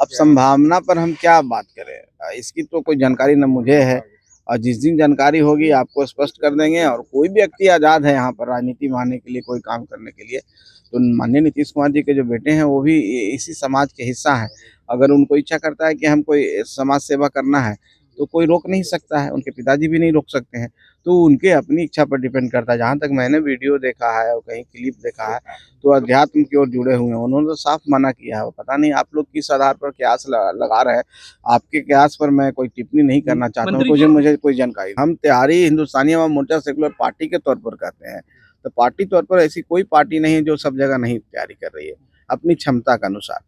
अब संभावना पर हम क्या बात करें, इसकी तो कोई जानकारी न मुझे है, और जिस दिन जानकारी होगी आपको स्पष्ट कर देंगे। और कोई भी व्यक्ति आज़ाद है यहाँ पर राजनीति में आने के लिए, कोई काम करने के लिए। तो माननीय नीतीश कुमार जी के जो बेटे हैं वो भी इसी समाज के हिस्सा हैं। अगर उनको इच्छा करता है कि हम कोई समाज सेवा करना है तो कोई रोक नहीं सकता है, उनके पिताजी भी नहीं रोक सकते हैं। तो उनके अपनी इच्छा पर डिपेंड करता है। जहाँ तक मैंने वीडियो देखा है और कहीं क्लिप देखा है तो अध्यात्म की ओर जुड़े हुए हैं। उन्होंने तो साफ मना किया है। पता नहीं आप लोग किस आधार पर कयास लगा रहे हैं। आपके कयास पर मैं कोई टिप्पणी नहीं करना चाहता हूँ, मुझे कोई जानकारी। हम तैयारी हिंदुस्तानी अवाम मोर्चा सेकुलर पार्टी के तौर पर करते हैं। तो पार्टी तौर पर ऐसी कोई पार्टी नहीं है जो सब जगह नहीं तैयारी कर रही है अपनी क्षमता के अनुसार।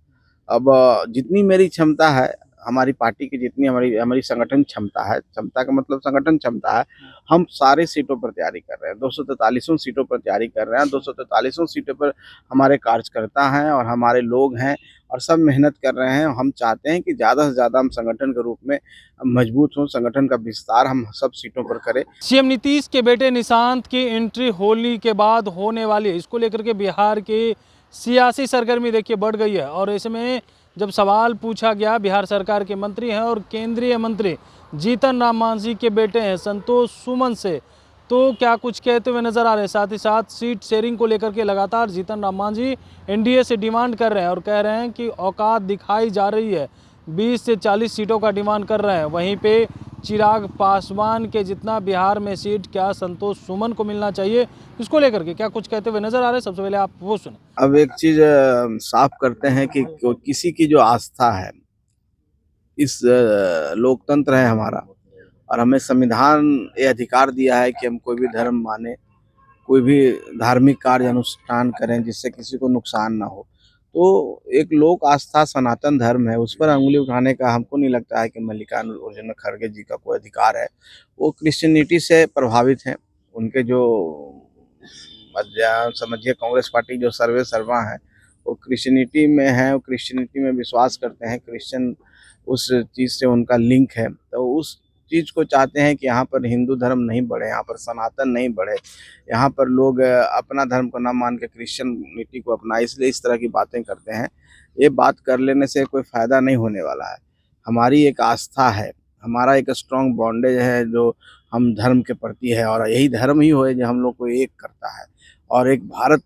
अब जितनी मेरी क्षमता है, हमारी पार्टी की जितनी हमारी हमारी संगठन क्षमता है, क्षमता का मतलब संगठन क्षमता है, हम सारे सीटों पर तैयारी कर रहे हैं। 243 सीटों पर तैयारी कर रहे हैं। 243 सीटों पर हमारे कार्यकर्ता हैं और हमारे लोग हैं और सब मेहनत कर रहे हैं। हम चाहते हैं कि ज़्यादा से ज़्यादा हम संगठन के रूप में मजबूत हों, संगठन का विस्तार हम सब सीटों पर करें। सीएम नीतीश के बेटे निशांत की एंट्री होली के बाद होने वाली है, इसको लेकर के बिहार की सियासी सरगर्मी देखिए बढ़ गई है। और इसमें जब सवाल पूछा गया, बिहार सरकार के मंत्री हैं और केंद्रीय मंत्री जीतन राम मांझी के बेटे हैं संतोष सुमन से, तो क्या कुछ कहते हुए नजर आ रहे हैं। साथ ही साथ सीट शेयरिंग को लेकर के लगातार जीतन राम मांझी एनडीए से डिमांड कर रहे हैं और कह रहे हैं कि औकात दिखाई जा रही है, 20 से 40 सीटों का डिमांड कर रहे हैं। वहीं पे चिराग पासवान के जितना बिहार में सीट क्या संतोष सुमन को मिलना चाहिए, इसको लेकर के क्या कुछ कहते हुए नजर आ रहे हैं। सबसे पहले आप वो सुने। अब एक चीज साफ करते हैं कि किसी की जो आस्था है, इस लोकतंत्र है हमारा और हमें संविधान ये अधिकार दिया है कि हम कोई भी धर्म माने, कोई भी धार्मिक कार्य अनुष्ठान करें जिससे किसी को नुकसान ना हो। तो एक लोक आस्था सनातन धर्म है, उस पर अंगुली उठाने का हमको नहीं लगता है कि मल्लिकार्जुन खड़गे जी का कोई अधिकार है। वो क्रिश्चियनिटी से प्रभावित हैं। उनके जो समझिए कांग्रेस पार्टी जो सर्वे सर्वा है वो क्रिश्चियनिटी में है, वो क्रिश्चियनिटी में विश्वास करते हैं। क्रिश्चियन उस चीज़ से उनका लिंक है। तो उस चीज़ को चाहते हैं कि यहाँ पर हिंदू धर्म नहीं बढ़े, यहाँ पर सनातन नहीं बढ़े, यहाँ पर लोग अपना धर्म को ना मान के क्रिश्चियनिटी को अपना, इसलिए इस तरह की बातें करते हैं। ये बात कर लेने से कोई फ़ायदा नहीं होने वाला है। हमारी एक आस्था है, हमारा एक स्ट्रॉन्ग बॉन्डेज है जो हम धर्म के प्रति है, और यही धर्म ही हो जो हम लोग को एक करता है और एक भारत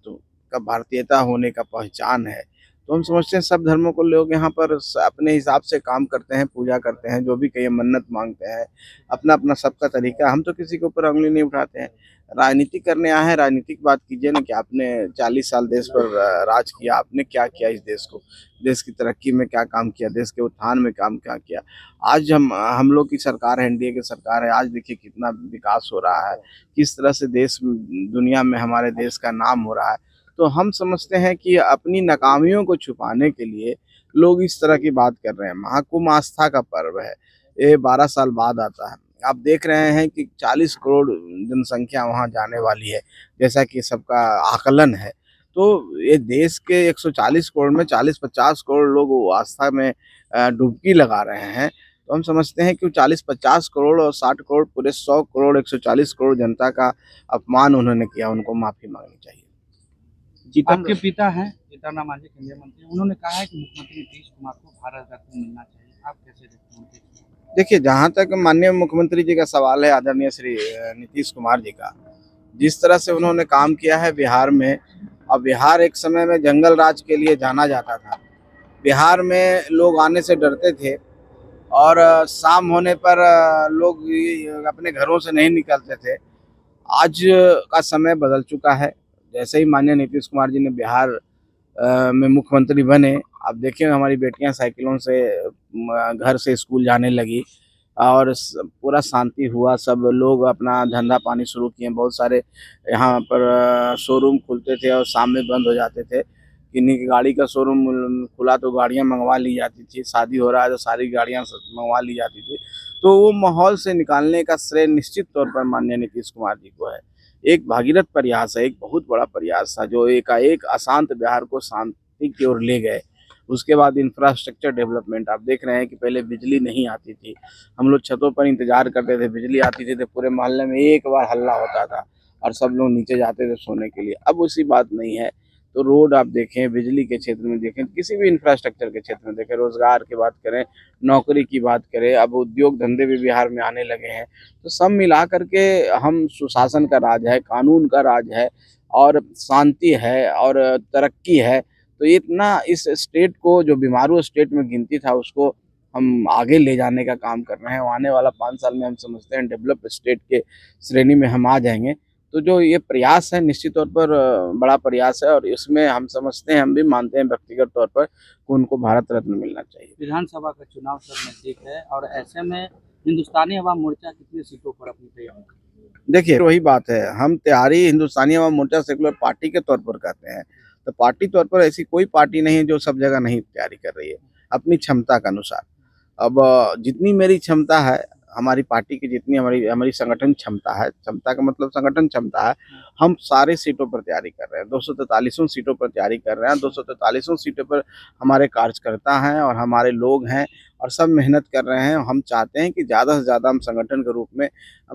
का भारतीयता होने का पहचान है। तो हम समझते हैं सब धर्मों को लोग यहाँ पर अपने हिसाब से काम करते हैं, पूजा करते हैं, जो भी कहीं मन्नत मांगते हैं, अपना अपना सबका तरीका। हम तो किसी के ऊपर उंगली नहीं उठाते हैं। राजनीति करने आए हैं, राजनीतिक बात कीजिए ना कि आपने 40 साल देश पर राज किया, आपने क्या किया इस देश को, देश की तरक्की में क्या काम किया, देश के उत्थान में काम क्या किया। आज हम लोग की सरकार है, एनडीए की सरकार है। आज देखिए कितना विकास हो रहा है, किस तरह से देश दुनिया में हमारे देश का नाम हो रहा है। तो हम समझते हैं कि अपनी नाकामियों को छुपाने के लिए लोग इस तरह की बात कर रहे हैं। महाकुंभ आस्था का पर्व है, ये 12 साल बाद आता है। आप देख रहे हैं कि 40 करोड़ जनसंख्या वहां जाने वाली है, जैसा कि सबका आकलन है। तो ये देश के 140 करोड़ में 40-50 करोड़ लोग वो आस्था में डुबकी लगा रहे हैं। तो हम समझते हैं कि 40-50 करोड़ और 60 करोड़ पूरे 100 करोड़ 140 करोड़ जनता का अपमान उन्होंने किया, उनको माफी मांगनी चाहिए। आपके पिता हैं जीतन राम मांझी केंद्रीय मंत्री, उन्होंने कहा है कि मुख्यमंत्री नीतीश कुमार को भारत रत्न मिलना चाहिए, आप कैसे देखते हैं? देखिए, जहाँ तक माननीय मुख्यमंत्री जी का सवाल है, आदरणीय श्री नीतीश कुमार जी का, जिस तरह से उन्होंने काम किया है बिहार में, और बिहार एक समय में जंगल राज के लिए जाना जाता था। बिहार में लोग आने से डरते थे और शाम होने पर लोग अपने घरों से नहीं निकलते थे। आज का समय बदल चुका है। जैसे ही माननीय नीतीश कुमार जी ने बिहार में मुख्यमंत्री बने, आप देखिए हमारी बेटियां साइकिलों से घर से स्कूल जाने लगी और पूरा शांति हुआ। सब लोग अपना धंधा पानी शुरू किए। बहुत सारे यहाँ पर शोरूम खुलते थे और शाम में बंद हो जाते थे। किन्हीं की गाड़ी का शोरूम खुला तो गाड़ियाँ मंगवा ली जाती थी, शादी हो रहा है तो सारी गाड़ियाँ मंगवा ली जाती थी। तो वो माहौल से निकालने का श्रेय निश्चित तौर पर माननीय नीतीश कुमार जी को है। एक भागीरथ प्रयास है, एक बहुत बड़ा प्रयास था जो एक अशांत बिहार को शांति की ओर ले गए। उसके बाद इंफ्रास्ट्रक्चर डेवलपमेंट, आप देख रहे हैं कि पहले बिजली नहीं आती थी, हम लोग छतों पर इंतजार करते थे, बिजली आती थी तो पूरे मोहल्ले में एक बार हल्ला होता था और सब लोग नीचे जाते थे सोने के लिए। अब उसी बात नहीं है। तो रोड आप देखें, बिजली के क्षेत्र में देखें, किसी भी इंफ्रास्ट्रक्चर के क्षेत्र में देखें, रोजगार की बात करें, नौकरी की बात करें, अब उद्योग धंधे भी बिहार में आने लगे हैं। तो सब मिला करके हम सुशासन का राज है, कानून का राज है और शांति है और तरक्की है। तो इतना इस स्टेट को, जो बीमारू स्टेट में गिनती था, उसको हम आगे ले जाने का काम कर रहे हैं। आने वाला 5 साल में हम समझते हैं डेवलप स्टेट के श्रेणी में हम आ जाएंगे। तो जो ये प्रयास है निश्चित तौर पर बड़ा प्रयास है और इसमें हम समझते हैं, हम भी मानते हैं व्यक्तिगत तौर पर कि उनको भारत रत्न मिलना चाहिए। विधानसभा का चुनाव सर नजदीक है और ऐसे में हिंदुस्तानी अवाम मोर्चा कितनी सीटों पर अपनी तैयारी? देखिए, वही बात है, हम तैयारी हिंदुस्तानी अवाम मोर्चा सेकुलर पार्टी के तौर पर करते हैं। तो पार्टी तौर पर ऐसी कोई पार्टी नहीं है जो सब जगह नहीं तैयारी कर रही है, अपनी क्षमता के अनुसार। अब जितनी मेरी क्षमता है, हमारी पार्टी की जितनी हमारी संगठन क्षमता है, क्षमता का मतलब संगठन क्षमता है, हम सारे सीटों पर तैयारी कर रहे हैं। 243 सीटों पर तैयारी कर रहे हैं। 243 सीटों पर हमारे कार्यकर्ता हैं और हमारे लोग हैं और सब मेहनत कर रहे हैं। हम चाहते हैं कि ज़्यादा से ज़्यादा हम संगठन के रूप में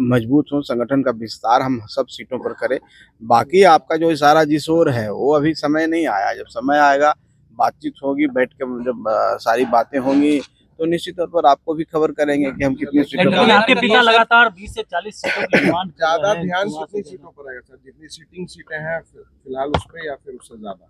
मजबूत हों, संगठन का विस्तार हम सब सीटों पर करें। बाकी आपका जो इशारा जिस ओर है, वो अभी समय नहीं आया। जब समय आएगा, बातचीत होगी, बैठ के जब सारी बातें होंगी तो निश्चित तौर पर आपको भी खबर करेंगे कि हम कितनी सीटों पर। आपके पिता लगातार 20 से 40 सीटों की डिमांड ज्यादा ध्यान कितनी सीटों पर रहेगा सर? जितनी सीटिंग सीटें हैं फिलहाल उस पे या फिर उससे ज्यादा?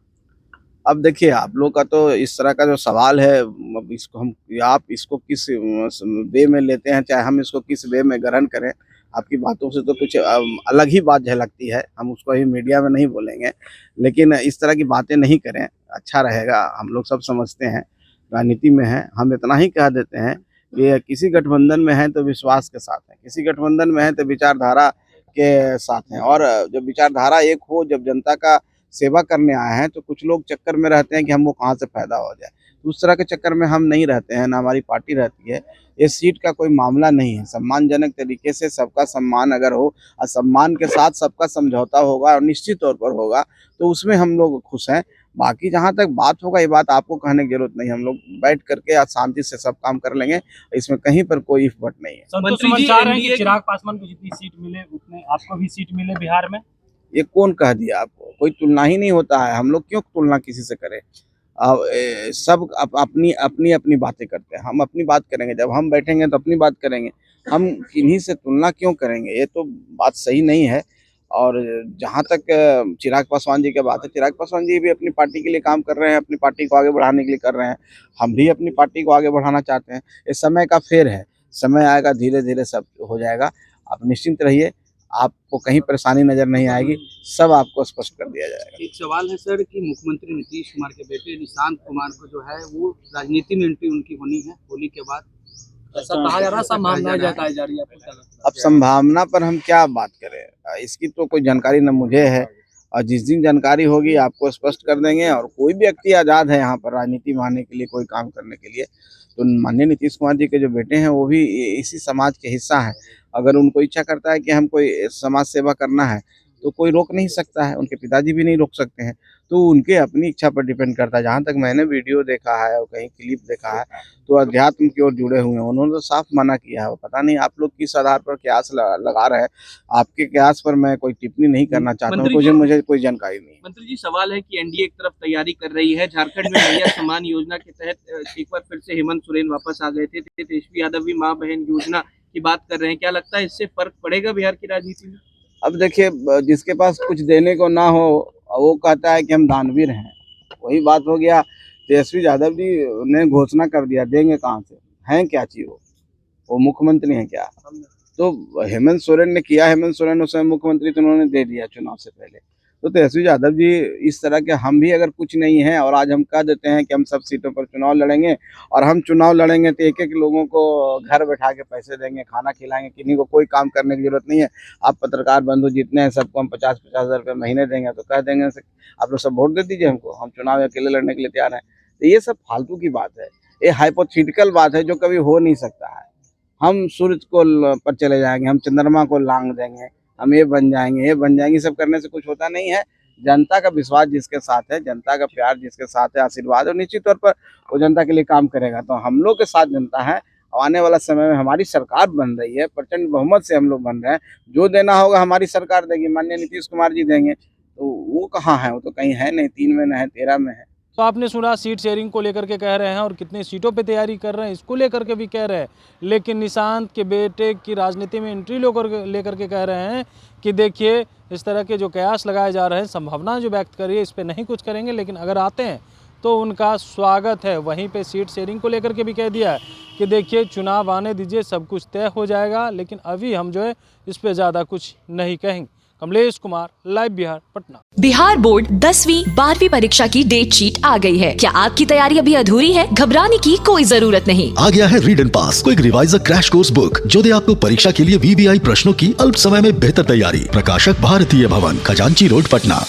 अब देखिए, आप लोग का तो इस तरह का जो सवाल है, अब इसको हम, आप इसको किस वे में लेते हैं, चाहे हम इसको किस वे में ग्रहण करें, आपकी बातों से तो कुछ अलग ही बात झलकती है। हम उसको ही मीडिया में नहीं बोलेंगे, लेकिन इस तरह की बातें नहीं करें, अच्छा रहेगा। हम लोग सब समझते हैं, राजनीति में हैं, हम इतना ही कह देते हैं कि किसी गठबंधन में हैं तो विश्वास के साथ हैं, किसी गठबंधन में हैं तो विचारधारा के साथ हैं। और जब विचारधारा एक हो, जब जनता का सेवा करने आए हैं, तो कुछ लोग चक्कर में रहते हैं कि हमको कहाँ से फायदा हो जाए। तो उस तरह के चक्कर में हम नहीं रहते हैं, ना हमारी पार्टी रहती है। ये सीट का कोई मामला नहीं है। सम्मानजनक तरीके से सबका सम्मान अगर हो और सम्मान के साथ सबका समझौता होगा और निश्चित तौर पर होगा, तो उसमें हम लोग खुश हैं। बाकी जहाँ तक बात होगा, ये बात आपको कहने की जरूरत नहीं। हम लोग बैठ करके आज शांति से सब काम कर लेंगे, इसमें कहीं पर कोई इफ बट नहीं है। संतोष जी चाह रहे हैं कि चिराग पासवान को जितनी सीट मिले उतने आपको भी सीट मिले बिहार में। ये कौन कह दिया आपको? कोई तुलना ही नहीं होता है। हम लोग क्यों तुलना किसी से करें? सब अपनी अपनी अपनी बातें करते हैं। हम अपनी बात करेंगे, जब हम बैठेंगे तो अपनी बात करेंगे। हम किन्हीं से तुलना क्यों करेंगे? ये तो बात सही नहीं है। और जहाँ तक चिराग पासवान जी की बात है, चिराग पासवान जी भी अपनी पार्टी के लिए काम कर रहे हैं, अपनी पार्टी को आगे बढ़ाने के लिए कर रहे हैं। हम भी अपनी पार्टी को आगे बढ़ाना चाहते हैं। ये समय का फेर है, समय आएगा, धीरे धीरे सब हो जाएगा। आप निश्चिंत रहिए, आपको कहीं परेशानी नजर नहीं आएगी, सब आपको स्पष्ट कर दिया जाएगा। एक सवाल है सर कि मुख्यमंत्री नीतीश कुमार के बेटे निशांत कुमार को जो है वो राजनीति में एंट्री उनकी होनी है होली के बाद, ऐसा कहा जा रहा है, संभावना जताई जा रही है। अब संभावना पर हम क्या बात करें, इसकी तो कोई जानकारी न मुझे है, और जिस दिन जानकारी होगी आपको स्पष्ट कर देंगे। और कोई भी व्यक्ति आज़ाद है यहाँ पर राजनीति में आने के लिए, कोई काम करने के लिए। तो माननीय नीतीश कुमार जी के जो बेटे हैं वो भी इसी समाज के हिस्सा हैं। अगर उनको इच्छा करता है कि हम कोई समाज सेवा करना है तो कोई रोक नहीं सकता है, उनके पिताजी भी नहीं रोक सकते हैं। तो उनके अपनी इच्छा पर डिपेंड करता है। जहाँ तक मैंने वीडियो देखा है और कहीं क्लिप देखा है, तो अध्यात्म की ओर जुड़े हुए हैं। उन्होंने तो साफ मना किया है। पता नहीं आप लोग किस आधार पर कयास लगा रहे हैं। आपके कयास पर मैं कोई टिप्पणी नहीं करना चाहता हूँ, मुझे कोई जानकारी नहीं है। मंत्री जी, सवाल है कि एनडीए एक तरफ तैयारी कर रही है, झारखंड में भैया सम्मान योजना के तहत एक बार फिर से हेमंत सोरेन वापस आ गए थे, तेजस्वी यादव भी माँ बहन योजना की बात कर रहे हैं। क्या लगता है इससे फर्क पड़ेगा बिहार की राजनीति में? अब देखिए, जिसके पास कुछ देने को ना हो वो कहता है कि हम दानवीर हैं। वही बात हो गया। तेजस्वी यादव जी ने घोषणा कर दिया, देंगे कहाँ से? हैं क्या चीज? वो मुख्यमंत्री हैं क्या? तो हेमंत सोरेन ने किया, हेमंत सोरेन उस समय मुख्यमंत्री, तो उन्होंने दे दिया चुनाव से पहले। तो तेजस्वी यादव जी इस तरह के, हम भी अगर कुछ नहीं है और आज हम कह देते हैं कि हम सब सीटों पर चुनाव लड़ेंगे, और हम चुनाव लड़ेंगे तो एक एक लोगों को घर बैठा के पैसे देंगे, खाना खिलाएंगे, किन्हीं को कोई काम करने की जरूरत नहीं है। आप पत्रकार बंधु जितने हैं सबको हम 50-50 हज़ार रुपये महीने देंगे, तो कह देंगे आप लोग सब वोट दे दीजिए हमको, हम चुनाव अकेले लड़ने के लिए तैयार हैं। तो ये सब फालतू की बात है, ये हाइपोथेटिकल बात है जो कभी हो नहीं सकता है। हम सूरज को पर चले जाएंगे, हम चंद्रमा को लांग देंगे, हम ये बन जाएंगे, ये बन जाएंगे, सब करने से कुछ होता नहीं है। जनता का विश्वास जिसके साथ है, जनता का प्यार जिसके साथ है, आशीर्वाद, और निश्चित तौर पर वो जनता के लिए काम करेगा। तो हम लोग के साथ जनता है। आने वाला समय में हमारी सरकार बन रही है, प्रचंड बहुमत से हम लोग बन रहे हैं। जो देना होगा हमारी सरकार देगी, माननीय नीतीश कुमार जी देंगे। तो वो कहाँ है, वो तो कहीं है नहीं, 3 में है 13 में है। तो आपने सुना सीट शेयरिंग को लेकर के कह रहे हैं और कितनी सीटों पे तैयारी कर रहे हैं इसको लेकर के भी कह रहे हैं, लेकिन निशांत के बेटे की राजनीति में एंट्री लेकर के कह रहे हैं कि देखिए इस तरह के जो कयास लगाए जा रहे हैं, संभावना जो व्यक्त करिए इस पे नहीं कुछ करेंगे, लेकिन अगर आते हैं तो उनका स्वागत है। वहीं पे सीट शेयरिंग को लेकर के भी कह दिया है कि देखिए चुनाव आने दीजिए, सब कुछ तय हो जाएगा, लेकिन अभी हम जो है इस पे ज़्यादा कुछ नहीं कहेंगे। कमलेश कुमार, लाइव बिहार, पटना। बिहार बोर्ड 10वीं 12वीं परीक्षा की डेट शीट आ गई है। क्या आपकी तैयारी अभी अधूरी है? घबराने की कोई जरूरत नहीं। आ गया है read and pass quick reviser crash course book, जो दे आपको परीक्षा के लिए VVI प्रश्नों की अल्प समय में बेहतर तैयारी। प्रकाशक भारतीय भवन, खजांची रोड, पटना।